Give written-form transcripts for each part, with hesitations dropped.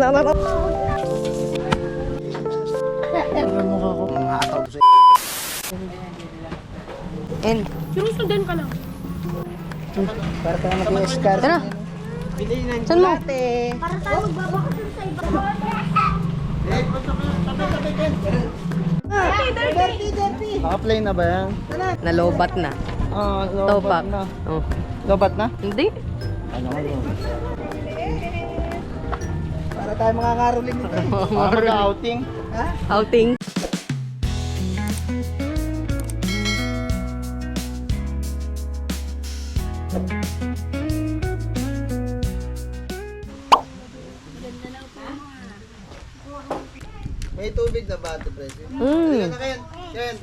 mukha ko. Mahataw ko sa En. Yung sundan ka lang. para ka mag-i-escar. Tara. Bili ng Saan mo? Para tayo magbabakasyon sa iba. Naka-play na ba yan? Nalobat na. Ah, Topak. na. Oh. Lobat na? Hindi. Ano yun? Para tayo makakaroling nito. Para mag-outing. Ha? Outing. May tubig na ba ito, Presi? Mm. na kayo. Ken.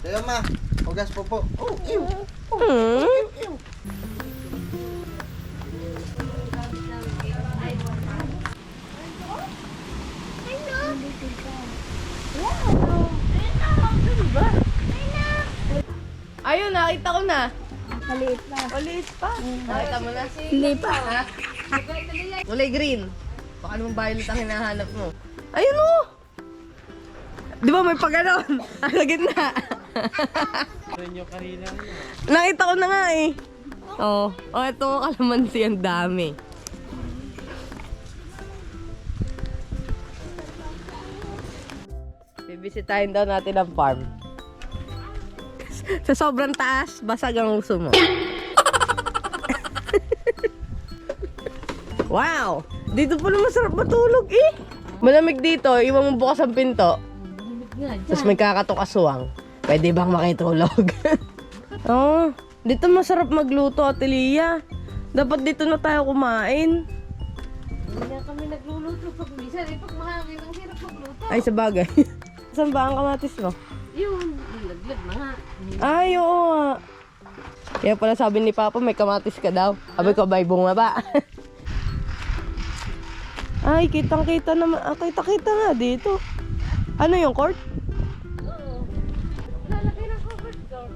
Kaya ma. Hugas po po. Oh, ew. Mm. Ayun, nakita ko na. Maliit pa. Maliit pa. Nakita mo na? Hindi pa. Ha? Kulay green. Baka naman violet ang hinahanap mo. Ayun o! Di ba may pag-ganon? Sa gitna. Nakita ko na nga eh. Oh, ito kalamansi, ang dami. Bibisitahin daw natin ang farm. Sa sobrang taas, basag ang uso mo. Wow! Dito pala masarap matulog eh. Malamig dito, iwan mo bukas ang pinto. Tapos may kakatok aswang. Pwede bang makitulog? Oh, dito masarap magluto, Ate Lia. Dapat dito na tayo kumain. Hindi na kami nagluluto pag minsan. Pag mahangin, ang hirap magluto. Ay, sa bagay. Saan ba ang kamatis mo? Yun, laglag na nga. Ay, oo nga. Kaya pala sabi ni Papa, may kamatis ka daw. Sabi ko, may bunga ba? Ay, kitang-kita naman. Kita-kita nga dito. Ano yung court? Oo. Lalagay ng covered door.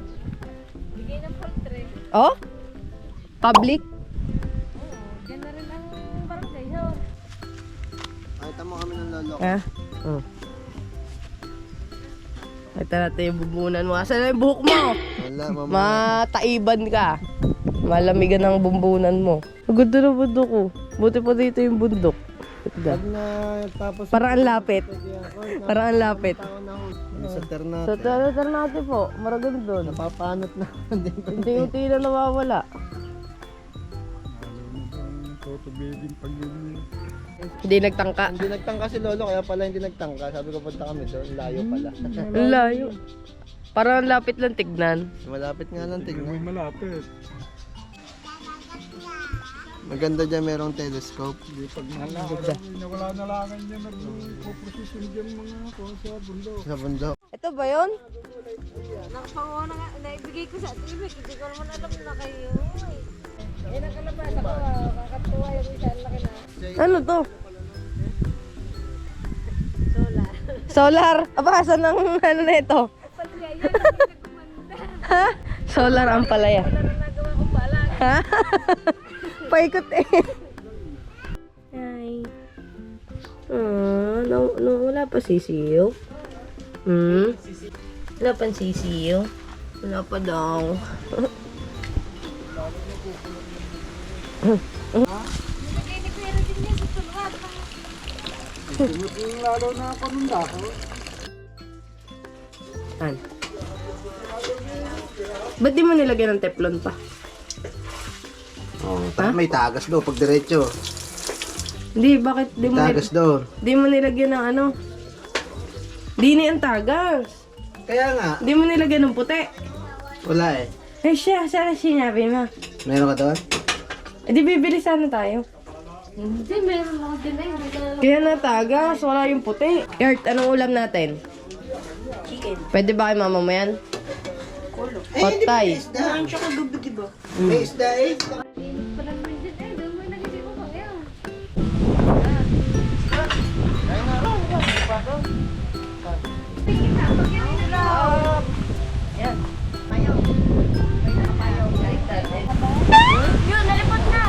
Bigay ng poultry. Oh? Public? Oo. Diyan na rin ang barangay. So, Nakita mo kami ng lolo. Ah? Oh. Ito natin yung bumbunan mo. Asan na yung buhok mo? Wala, mama. Mataiban ka. Malamigan ang bumbunan mo. Ang ganda ng bundok ko. Buti pa dito yung bundok. Pag na tapos Parang ang lapit. Parang ang lapit. sa ternate. Sa tara natin po. Maragan doon. Napapanot na. Unti-unti na nawawala. Photo building pag yun. Hindi nagtangka. Hindi nagtangka si lolo, kaya pala hindi nagtangka. Sabi ko punta kami doon, layo pala. Ang layo. Parang ang lapit lang tignan. Malapit nga lang tignan. Malapit. Maganda dyan, merong telescope. Hindi pag nawala na langan niya nagpo-procession dyan mga ako sa bundok. Sa bundok. Ito ba yun? nakapangawa na nga. Naibigay ko sa atibik. Hindi ko naman alam na kayo. Eh, nakalabas ako. Kakatuwa yung isa. Laki na. Ano to? Solar. Solar. Aba, saan ang ano na ito? Palya yun. Hindi kumanda. Ha? Solar ang palaya. Solar ang nagawa kong balag. Ha? Paikot eh. Ay. Wala pa sisiyo. Wala pa sisiyo. Wala pa daw. Nilagay ni Pero din niya sa tulwat. Lalo na ako nung dako. An? Ba't di mo nilagyan ng teflon pa? Oh, may tagas doon pag diretso. Hindi, bakit di mo, Tagas doon. di mo nilagyan ng ano? Di ni ang tagas. Kaya nga, Di mo nilagyan ng puti. wala eh. Eh siya, sana sinabi mo. Meron ka doon? Eh di bibili sana tayo. Hindi, meron ako din eh. Hindi ka Kaya na tagas, wala yung puti. Earth, anong ulam natin? chicken. Pwede ba kay mama mo yan? Patay. May isda eh. Pala naman din eh. Doon mo nagiging ko kaya. Yun, nalipot na.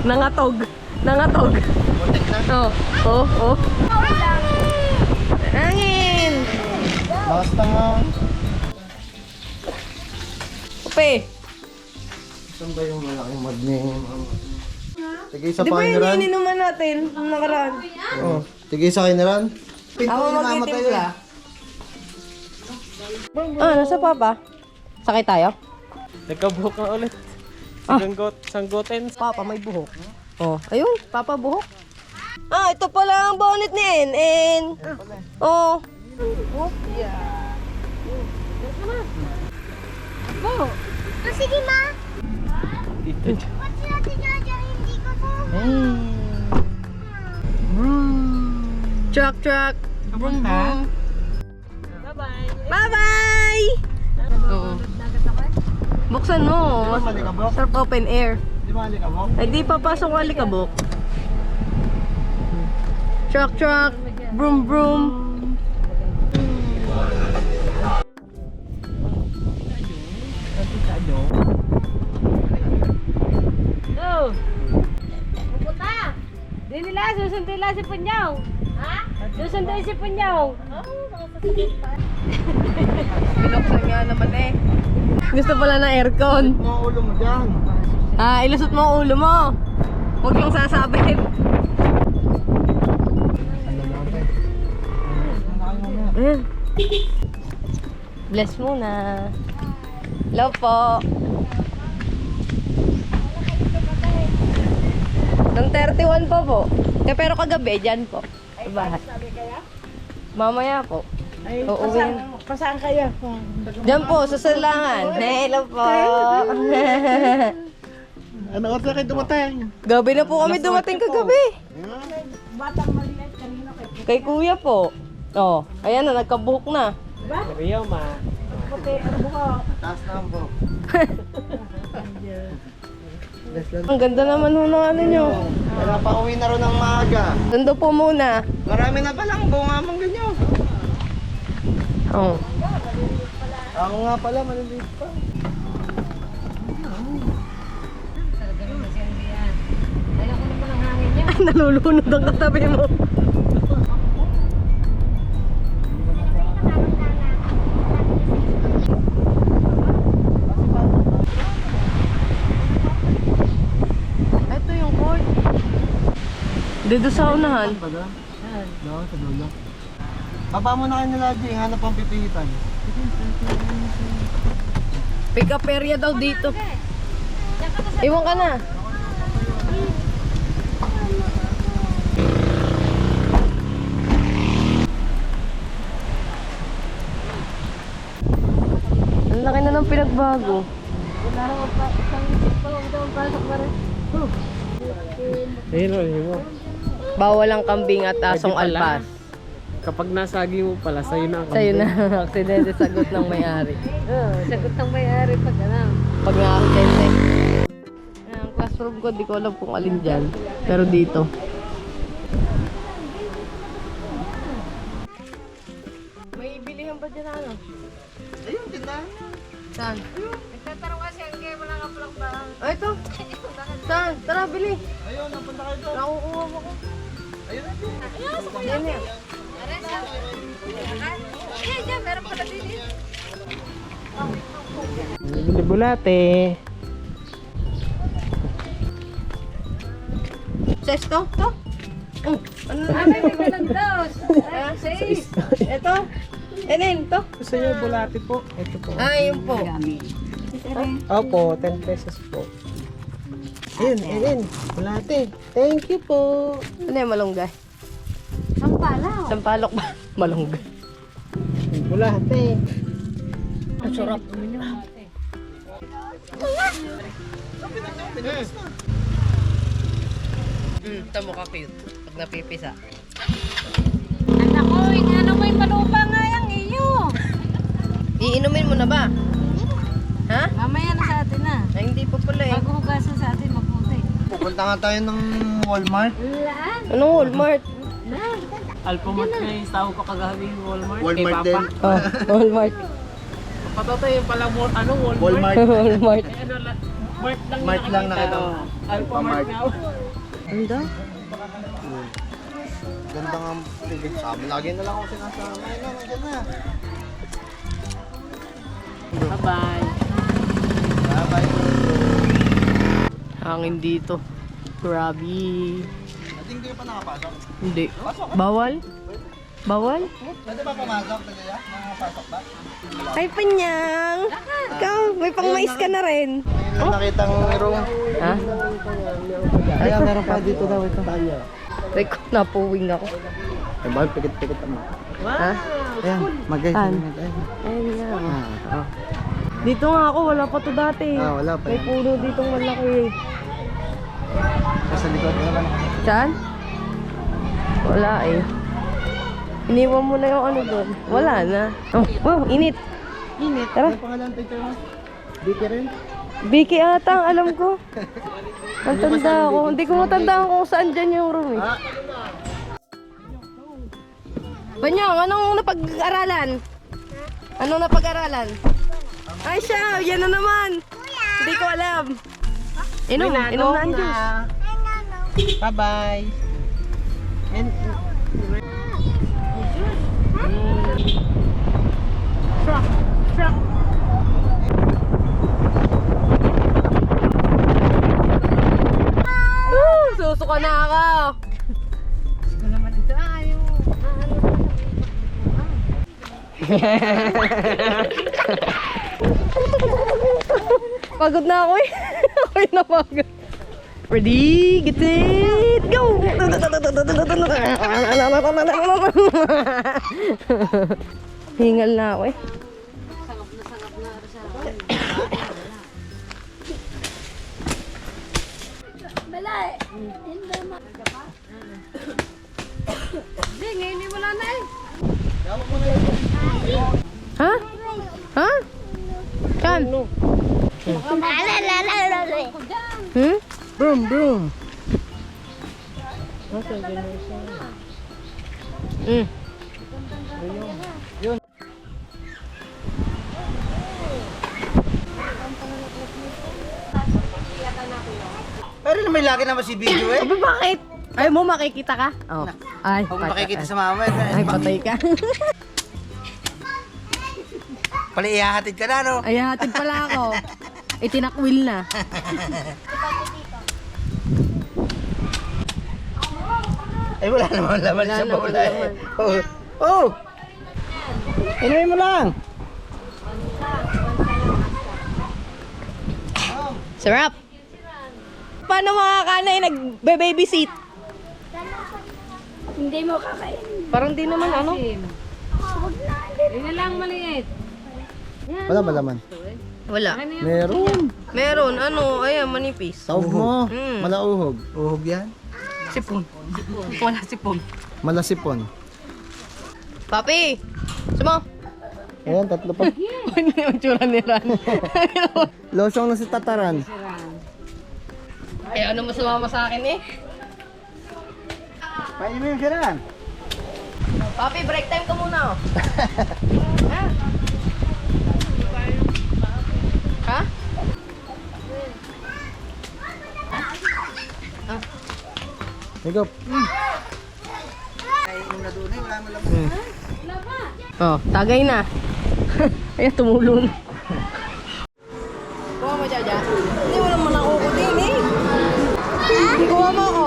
Nangatog. Nangatog. Muntik na. Oh. Hangin! Basta nga. Upe! Saan ba yung malaking mag-name? Sige, isa Di pa ba kayo yun na ran. ininuman natin nung nakaraan? Oh, sige, isa kayo na ran. Pinto Ako yung namatay magtitimpla. eh. Nasa papa? Sakay tayo? Nagkabuhok na ulit. Ah. Sanggoten. Papa, may buhok. Oh, ayun, papa buhok. Ito pala ang bonnet ni En. Oh. Sige, ma. Dito. Ba't sila tinadya hindi ko to? Truck. Brum brum. Bye-bye! Oo. Buksan mo. Malikabok? Sarap open air. Di ba malikabok? Ay, di papasok ang alikabok. Truck. Brum. Go! Pupunta! Di nila, susundin lang si Punyaw. Ha? Susundin si Punyaw. Binuksan nga naman eh. Gusto pala ng aircon. Mga ulo mo dyan. Ilusot mo ang ulo mo. Huwag lang sasabit. Ayan. Bless muna. Hello po. Nang 31 pa po. Pero kagabi, dyan po. Sa bahay. Mamaya po. Uuwi. Pasaan kayo? Diyan po, sa Salangan. Hello po. Ano oras na kayo dumating? Gabi na po kami dumating kagabi. Batang maliit kanina kay Kay kuya po. Oh, ayan na, nagkabuhok na. Rio ma. Puti, ang buhok. Taas na po. Ang ganda naman ho ng ano nyo. Kaya pa uwi na rin ng maaga. Nando po muna. Marami na palang bunga mong ganyan. Oh. Ako nga pala, maliliit pa. Ayaw ko naman ang hangin niya. Nalulunod ang katabi mo. Ito yung court. Dito sa unahan. Ba doon? Doon, sa dulo. Baba mo na kayo nila, Jing. Hanap ang pipihitan. Pick up area daw dito. Iwan ka na. Ang laki na ng pinagbago. Wala naman pa. Isang isip pa. Huwag daw pasok na rin. Ayun mo. Bawal ang kambing at asong Pwede pala. alpas. Kapag nasagi mo pala, sa'yo na ang Sa'yo na ang aksidente, sagot ng may-ari. Sagot ng may-ari pag ano. Pag na-aksidente. Ang classroom ko, di ko alam kung alin dyan. Pero dito. May bilihan ba dyan ano? Ayun, tindahan niya. Saan? Nagtatanong kasi ang game mo lang ang plakbang. Ah, ito. Saan? Tara, bili. Ayun, napunta kayo doon. Nakukuha mo ko. Ayun, ayun. Yan yan. Eh, dyan, meron pala din eh. Bili bulate. Ses to? To? Ano na? Ay, may pinagdos. Ay, Ito? Enin, to? Gusto niyo bulate po? Ito po. Yun po. Opo, 10 pesos po. Ayun. Bulate. Thank you po. Ano yung malunggay? Sampalaw. Sampalok ba? Malunggay. Bulate. Ang sarap. Tamo ka cute. Pag napipisa. Anak ko, ano mo yung malupa nga yung iyo. Iinumin mo na ba? Ha? Mamaya na sa atin na. Ay, hindi pa pala eh. Paghugasan sa atin, mabuti. Pupunta nga tayo ng Walmart. Laan? Anong Walmart? Alphamart na yung tawag ko kagabi yung Walmart. Walmart Kay din. Papa. Oh, Walmart. Patoto yung pala Walmart. Walmart. Walmart. Ano, Mart lang Mart yung lang nakita. nakita mo. Alpha Mart nga. Ganda. Ganda nga. Sabi, lagi na lang ako sinasama. Ayun na, nandiyan na. Bye-bye. Bye-bye. Hangin dito. Grabe. At hindi pa nakapasok. Hindi. Bawal? Bawal? Pwede ba pumasok? Pwede ba? Nakapasok ba? Ay, Panyang! Ikaw, may pang-mais ka na rin. Ayun, nakita ng room. Ha? Kaya meron pa dito daw ito. Ay, napuwing ako. Ay, bakit pikit-pikit mo? Ha? Ayan, mag-guys. Saan? Ayun. Ayun nga. Ah, Dito nga ako, wala pa to dati. wala pa May yan. puno ditong malaki. Sa likod na naman. Saan? Wala eh. Iniwan mo na yung ano doon. Wala na. Oh, wow, init. Init. Tara. Ano pangalan teacher mo? Vicky rin? Vicky ata, ang alam ko. Ang tanda ko. Hindi ko matandaan kung saan dyan yung room eh. Ah, Banyang, anong napag-aralan? Anong napag-aralan? Ay siya, yan na naman. Hindi ko alam. Inom na ang juice. Bye-bye. And Susuka na ako. Ito naman ito. Yung Pagod na ako eh. Ako'y napagod. Ready, get it, go! Hingal na ako eh. Hindi, ngayon eh, wala na eh. Ha? Ha? Kan? Hmm? broom, broom. Hmm. Pero may lagi naman si video eh. Abi, bakit? Ay mo makikita ka? Oh. Ay, Huwag makikita sa mama. Ay, patay ka. Pala ihahatid ka na, no? Ay, hatid pala ako. Itinakwil na. Ay, wala naman laman Wala sa naman bola eh. laman. Oh! Oh! Inumin mo lang! Sarap. Paano mga kanay nagbe-babysit? Hindi mo kakainin. Parang di naman ano. Yun na lang maliit. Wala ba laman? Wala. Meron. Meron, ano, ayan, manipis. Taob mo. Mm. Malauhog. Uhog yan? Sipon. Wala sipon. Malasipon. Papi! Sumo! Ayan, tatlo pa. Ano yung tsura ni Ran? Losong na si Tataran. Ay, ano masama sa akin eh? Painin mo yung siran. Papi, break time ka muna oh. Ha? Ha? Higop. Oh, tagay na. Ayan, tumulong. Kuha mo, Jaja. Hindi mo naman ako ko din eh. Hindi kuha mo ako.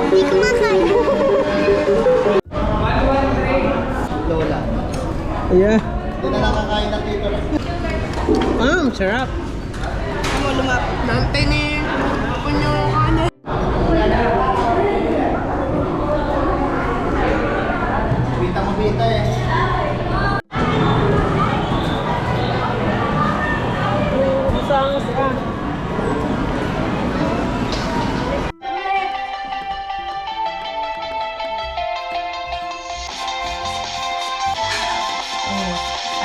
Hindi ko makain. Lola. Yeah. Hindi na nakakain ng tito. Sarap. Ano lumapit? Nante ni punyo kanin. Bita mo bita eh.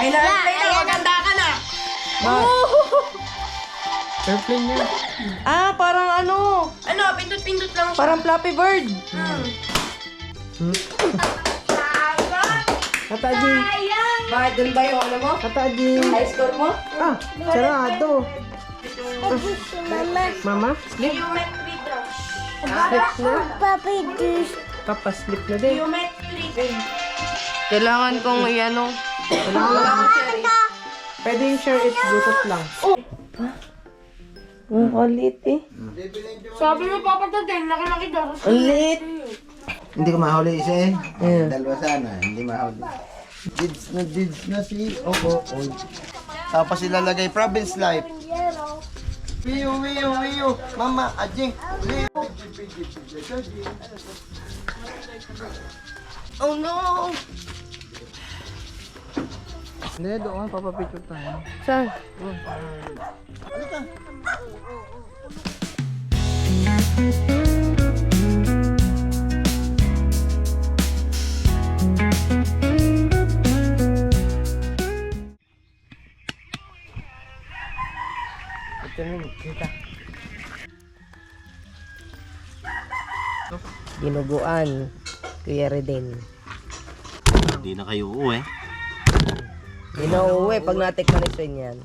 Ay na, maganda ka na. Airplane niya. Ah, parang ano? Ano, pindot-pindot lang. Parang Flappy Bird. Kataji. Bakit dun ba yung ano mo? Kataji. High score mo? Ah, sarado. Mama? Sleep? Sleep na? Papaslip na din. Kailangan kong i-ano. Pwede yung share it Bluetooth lang. Ang kulit eh. Sabi mo, Papa Tadel, laki-laki daw. Ang liit. Hindi ko mahuli isa eh. Yeah. Dalawa sana, hindi mahuli. Dids na si Opo. Tapos ilalagay province life. Wiyo, wiyo, wiyo. Mama, ajing. Oh no! Hindi, doon papapicture tayo. Saan? Ito na, kita. Dinuguan. Kuya Reden. Hindi na kayo uuwi. Hindi na uuwi pag natikmanisyon yan.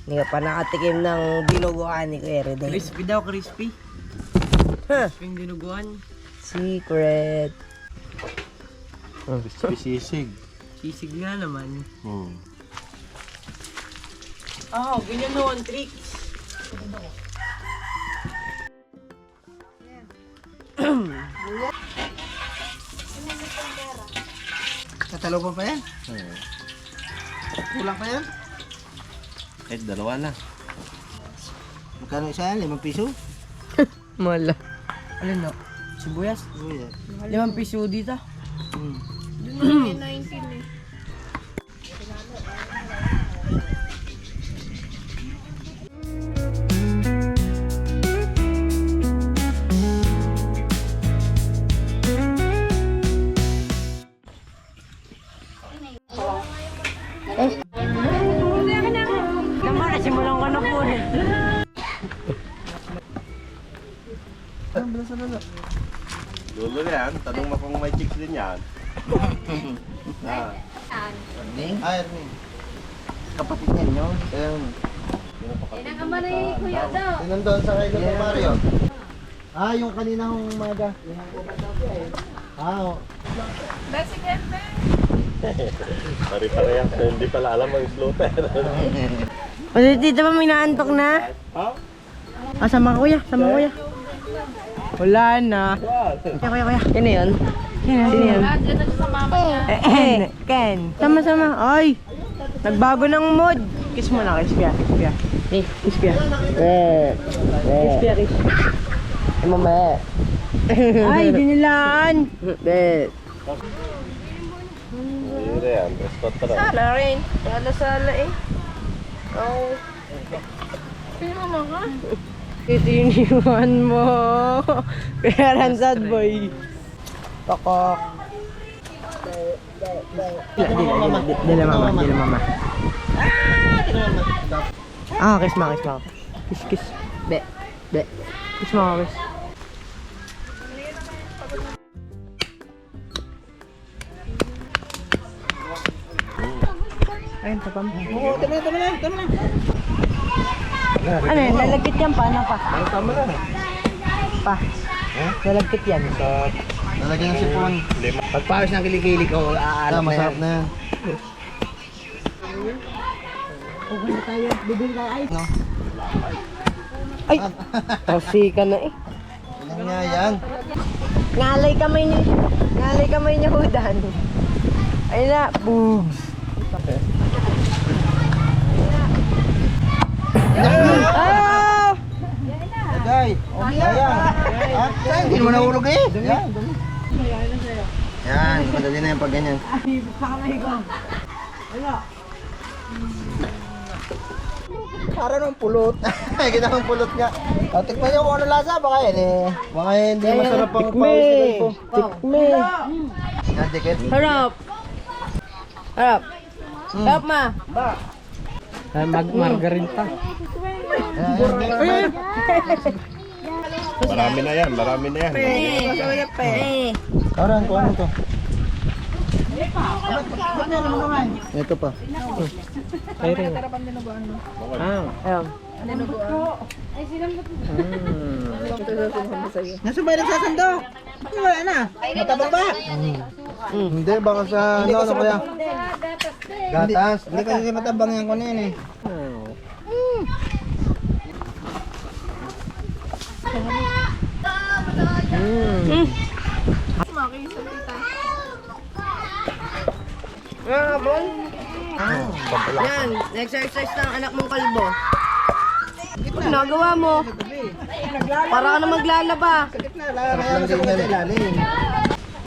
Hindi ka pa nakatikim ng dinuguan ni Kuya Reden. Crispy daw, crispy. Huh. Crispy yung dinuguan. Secret. Sisig. Sisig nga naman. Oh, ganyan noon, tricks. Katalo pa yan? Kulang pa yan? Eh, dalawa na. Magkano isa yan? 5 piso? Mala. Alin no? Sibuyas? 5 piso dito. Naman, nasimulan ka na po eh. Dulo yan. Tanong mo kung may chicks din yan. Ay, kapatid niya nyo. Yan ang ni Kuya daw. Yun nandun sa kay Dr. Mario. Ah, yung kanina hong umaga. Ah, oh. Pari-parehas. Hindi pala alam ang slaughter. Kasi tita pa may naantok na. Ah, sama ka kuya, sama ka kuya. Wala na. Kuya, kuya. Sino yun? Sino yun? Ken. Sama-sama. Ay! Nagbago ng mood. Kiss mo na, kiss Pia. Kiss Pia. Kiss Pia. Kiss Pia, kiss. Ay, mama. Ay, dinilaan. Hindi yan. Rescott na. Sala rin. Sala eh. Oh. Pinama ka? Itiniwan mo. Kaya ransad boy. Pakok. Dila mama. Ah, kiss mo. Kiss. Be. Kiss mo, kiss. Ayun, tapam. Oo, tama na. Ano yan? Lalagkit yan pa? Ano pa? Tama na. Pa. Lalagkit yan. Lalagyan ng sipon. Pagpawis ng kilikili ko, Ah, masarap na yan. Ay! Kasi ka na eh. Ilan nga yan? Ngalay kamay niya hudan. Ayun na, boobs. Ah! Agay. Ayan. Ah, hindi mo nahulog eh. Yan. Yan, madali na yan pag ganyan. Para nung pulot. Kita mong pulot nga. O, tikman nyo kung ano lasa. Baka yan eh. Baka hindi masarap ang pawis na ganito. Tikme. Yan, dikit. Harap. Harap ma. Margarine pa. Ayan. Marami na yan. Eh. Karan, kung ano to? Ito pa. Ayun. Nasa ba nagsasandok? Wala na. Matabang ba? Hindi, baka sa ano kaya? Gatas. Hindi kasi matabang yan ko na yun eh. Yan, exercise ng anak mong kalbo. Nagawa mo. Para ka na maglalaba.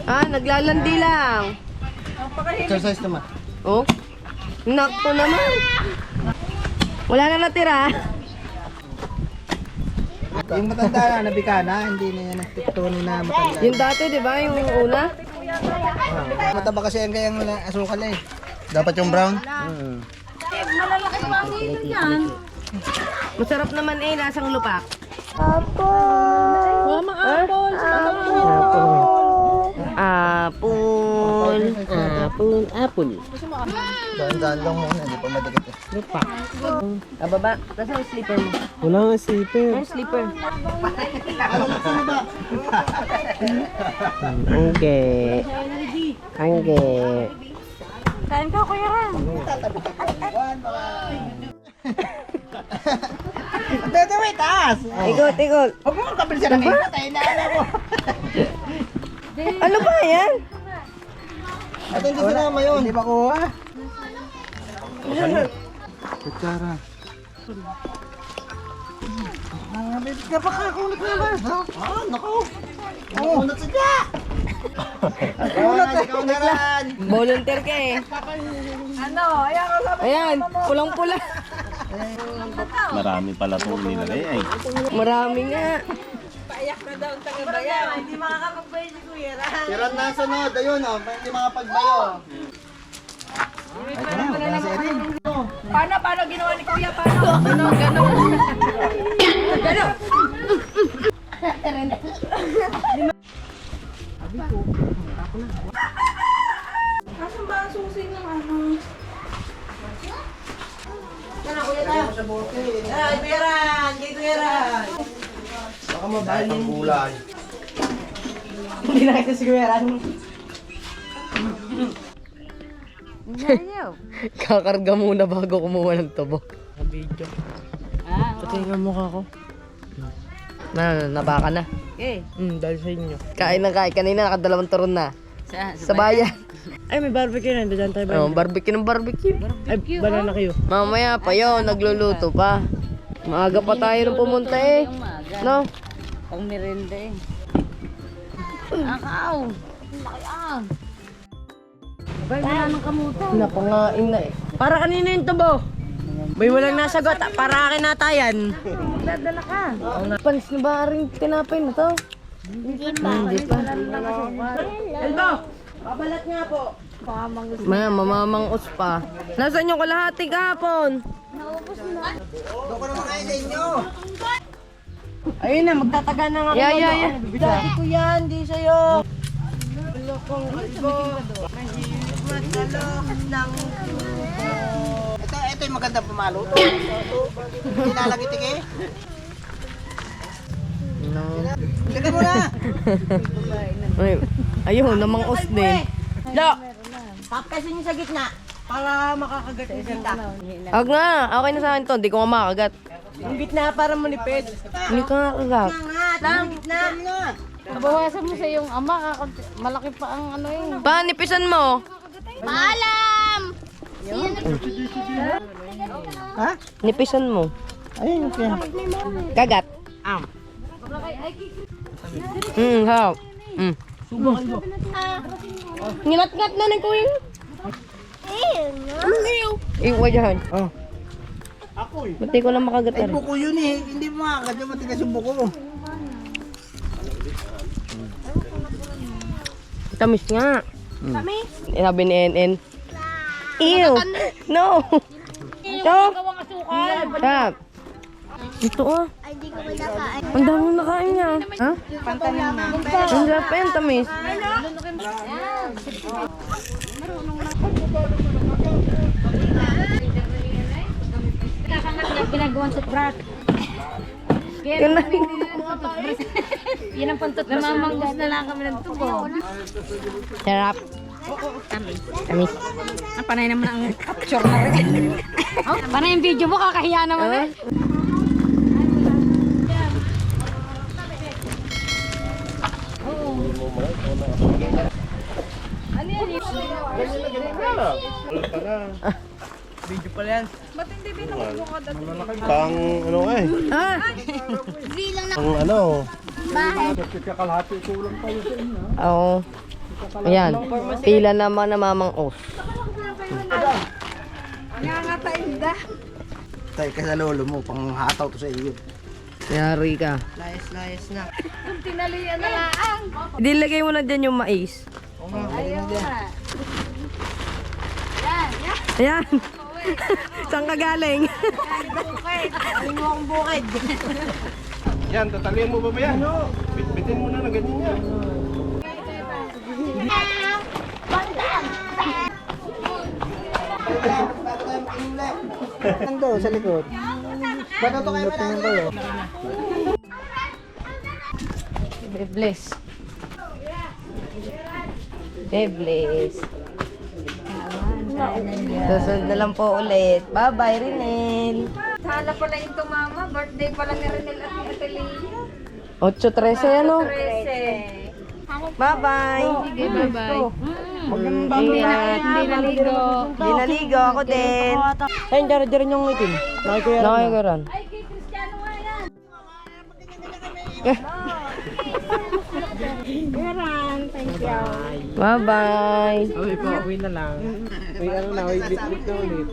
Ah, naglalandi lang. Exercise naman. Oh, nakto naman. Wala na natira. Yung matanda na, nabika na, hindi na yan nagtutuni na matanda. Yung dati, di ba? Yung una. Mataba kasi ang kayang asukal eh. Dapat yung brown? Malalaki pa ang hilo niyan. Masarap naman eh, lasang lupak. Mama, apple. Apple. Daan-daan lang muna, hindi pa madikit eh. Baba. Nasa yung slipper mo? Wala nga slipper. Ay, slipper. Okay. Okay. Kain ka, Kuya Ram. Dito, wait, taas! Ikot, ikot. Huwag mo kapil siya ng ina, tayo na alam mo. Ano ba yan? At hindi sinama yun. Hindi ba kuha? Kutsara. Napakakunat naman. Ah, nako. Nakunat sadya. Ikaw na rin. Volunteer ka eh. Ano, ayan ka sabi. Ayan, pulang-pula. Marami pala itong nilagay ay. Marami nga. Hindi makakapagbayad si Kuya Ram. Si Ron nasa sunod, ayun o. Hindi makapagbayo. Paano ginawa ni Kuya? Paano? Asan ba ang susi ng ano? Baka mabalin. Ang gulay. Hindi na kita siguraran. Kakarga muna bago kumuha ng tubo. Video. Pati nga mukha ko. Nabaka na. Okay. Dahil sa inyo. Kain na kain. Kanina nakadalawang turon na. Sa bayan. Ay, may barbecue na. Diyan tayo ba? Oh, barbecue ng barbecue. Ay, banana kayo. Mamaya pa yun, nagluluto pa. Maaga pa tayo nung pumunta eh. No? Pang merenda eh. Akaw. Laki ah. Bay, wala nang kamutan. Napangain na eh. Para kanina yung tubo. May walang nasagot. Para akin nata yan. Magdadala ka. Panis na ba rin tinapay na to? Hindi pa. Elbo! Babalat nga po. Maya, mamamang-us pa. Nasaan yung kalahati kahapon? Doon ko naman kayo sa inyo. Ayun na, magtataga na nga. Yeah. Dati ko yan, di sa'yo. Ito yung maganda pumalo. Hindi nalagitik eh. No. Lagyan mo na. Ayun, namang-us din. Do! Papasin niyo sa gitna para makakagat yung gitna. Ag nga, okay na sa akin to. Hindi ko nga makagat. Yung gitna para manipid. Hindi ka makagat. Lang, gitna. Bawasan mo sa iyong ama. Malaki pa ang ano eh. Panipisan mo. Ha? Nipisan mo. Ayun, kaya. Kagat. Harap. Nilat-ngat na ng kuya. Iwa dyan. Oh. Ba't di ko lang makagat Ay, na rin? buko yun eh. Hindi mo makakagat yung matigas yung buko mo. Tamis nga. Tamis? Sabi ni NN. Ew! No! Ito! Stop! Ito ah. Ang dami nakain niya. Ha? Pantanim na. Ang sarap pa yan, tamis. Ginagawan sa brat. Yan na. Yan ang pantot. Namamanggos na lang kami ng tubo. Sarap. Tamis. Ang panay naman ang capture na rin. Panay yung video mo, kakahiya naman eh. Video pala yan. Pang ano eh. Ah! Pang ano. Kakalahati kulang tayo sa inyo. Oo. Ayan. Pila naman na mamang os. Tay ka sa lolo mo, pang hataw to sa iyo. Yari ka. Layas na. Tinalian na lang. Dilagay mo na dyan yung mais. Ayan. Saan ka galing? Aling mo akong bukid. Yan, tatalian mo ba yan? Bitbitin mo na na ganyan yan. Ando sa likod. Ba't ito kayo manalo? Bless. Bless. Susunod na lang po ulit. Bye-bye, Rinel. Hala pala yung tumama. Birthday pala ni Renel at ni Atelia. 8:13 ano? 13. Bye-bye. Sige, bye-bye. Hindi naligo. Hindi naligo ako din. Ayun, dara-dara yung itim. Nakikayaran. Ay, kay Cristiano nga yan. Bye-bye. Uwi na lang. Uwi ano na, uwi bit-bit na ulit.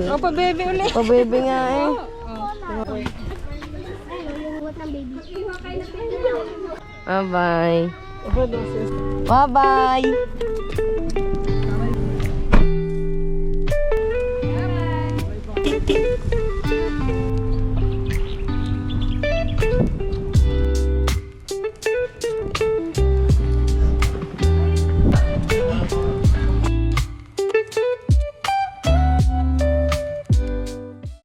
Opa, baby ulit. Pabebe nga eh. Bye-bye. Bye-bye.